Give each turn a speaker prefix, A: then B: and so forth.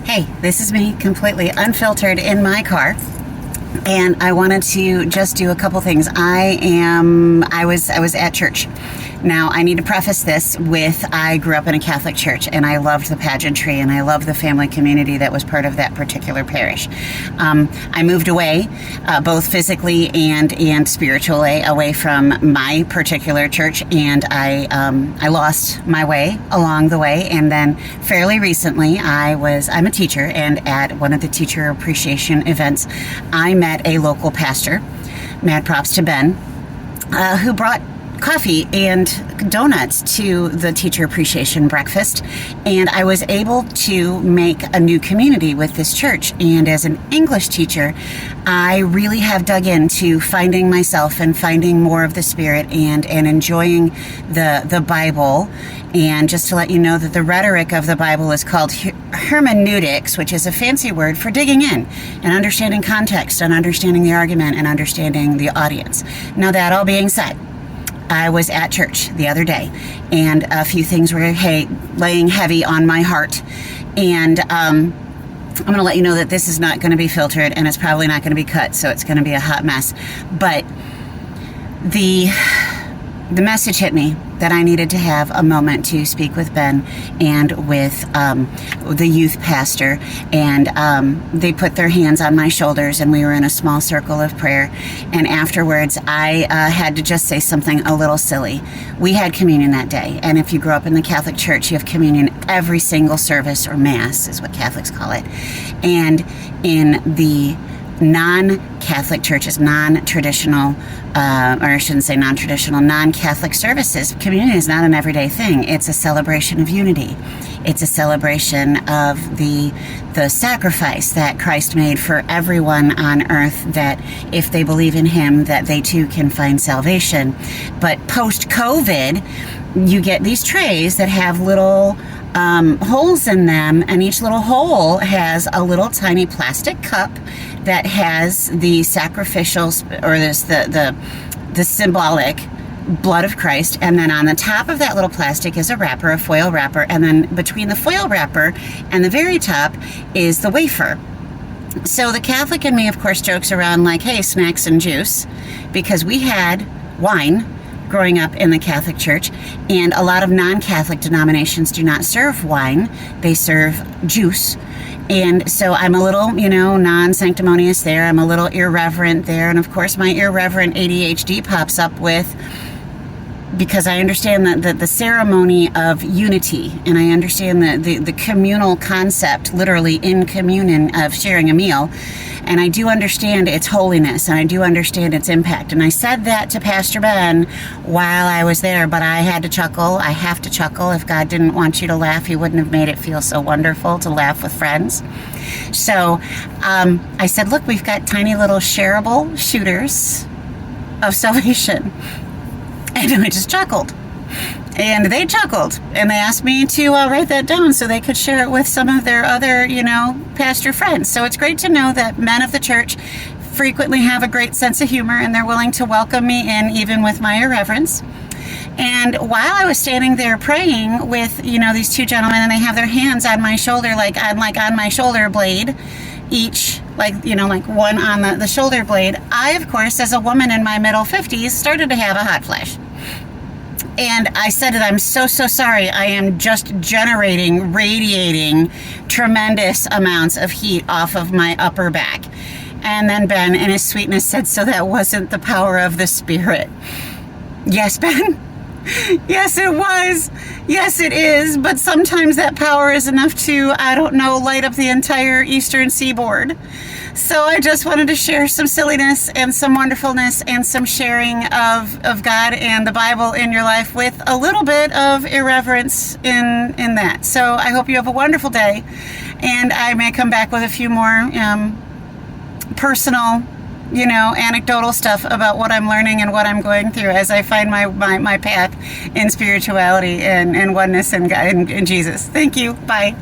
A: Hey, this is me, completely unfiltered in my car. And I wanted to just do a couple things. I was at church. Now, I need to preface this with I grew up in a Catholic church, and I loved the pageantry, and I loved the family community that was part of that particular parish. I moved away, both physically and spiritually, away from my particular church, and I lost my way along the way. And then fairly recently, I'm a teacher, and at one of the teacher appreciation events, I met a local pastor, mad props to Ben, who brought coffee and donuts to the teacher appreciation breakfast, and I was able to make a new community with this church. And as an English teacher, I really have dug into finding myself and finding more of the Spirit and enjoying the Bible. And just to let you know that the rhetoric of the Bible is called hermeneutics, which is a fancy word for digging in and understanding context and understanding the argument and understanding the audience. Now, that all being said, I was at church the other day, and a few things were laying heavy on my heart. And I'm going to let you know that this is not going to be filtered, and it's probably not going to be cut, so it's going to be a hot mess. But the message hit me that I needed to have a moment to speak with Ben and with the youth pastor, and they put their hands on my shoulders, and we were in a small circle of prayer. And afterwards, I had to just say something a little silly. We had communion that day, and if you grew up in the Catholic Church, you have communion every single service, or Mass is what Catholics call it. And in the non-Catholic churches, non-traditional, or I shouldn't say non-traditional, non-Catholic services, communion is not an everyday thing. It's a celebration of unity. It's a celebration of the sacrifice that Christ made for everyone on earth, that if they believe in Him, that they too can find salvation. But post-COVID, you get these trays that have little holes in them, and each little hole has a little tiny plastic cup that has the sacrificial, or the symbolic blood of Christ, and then on the top of that little plastic is a wrapper, a foil wrapper, and then between the foil wrapper and the very top is the wafer. So the Catholic in me, of course, jokes around like, hey, snacks and juice, because we had wine growing up in the Catholic Church, and a lot of non-Catholic denominations do not serve wine, they serve juice. And so I'm a little, non-sanctimonious there, I'm a little irreverent there, and of course my irreverent ADHD pops up because I understand that the ceremony of unity, and I understand the communal concept, literally in communion, of sharing a meal, and I do understand its holiness, and I do understand its impact. And I said that to Pastor Ben while I was there, but I had to chuckle. I have to chuckle. If God didn't want you to laugh, He wouldn't have made it feel so wonderful to laugh with friends. So I said, look, we've got tiny little shareable shooters of salvation. And I just chuckled. And they chuckled. And they asked me to write that down so they could share it with some of their other, pastor friends. So it's great to know that men of the church frequently have a great sense of humor, and they're willing to welcome me in even with my irreverence. And while I was standing there praying with, these two gentlemen, and they have their hands on my shoulder, like on my shoulder blade, each, like one on the shoulder blade, I, of course, as a woman in my middle 50s, started to have a hot flash. And I said that I'm so sorry. I am just radiating tremendous amounts of heat off of my upper back. And then Ben, in his sweetness, said, so that wasn't the power of the Spirit. Yes, Ben? Yes, it was. Yes, it is. But sometimes that power is enough to, light up the entire eastern seaboard. So I just wanted to share some silliness and some wonderfulness and some sharing of God and the Bible in your life with a little bit of irreverence in that. So I hope you have a wonderful day, and I may come back with a few more personal, anecdotal stuff about what I'm learning and what I'm going through as I find my path in spirituality and oneness in God, in Jesus. Thank you. Bye.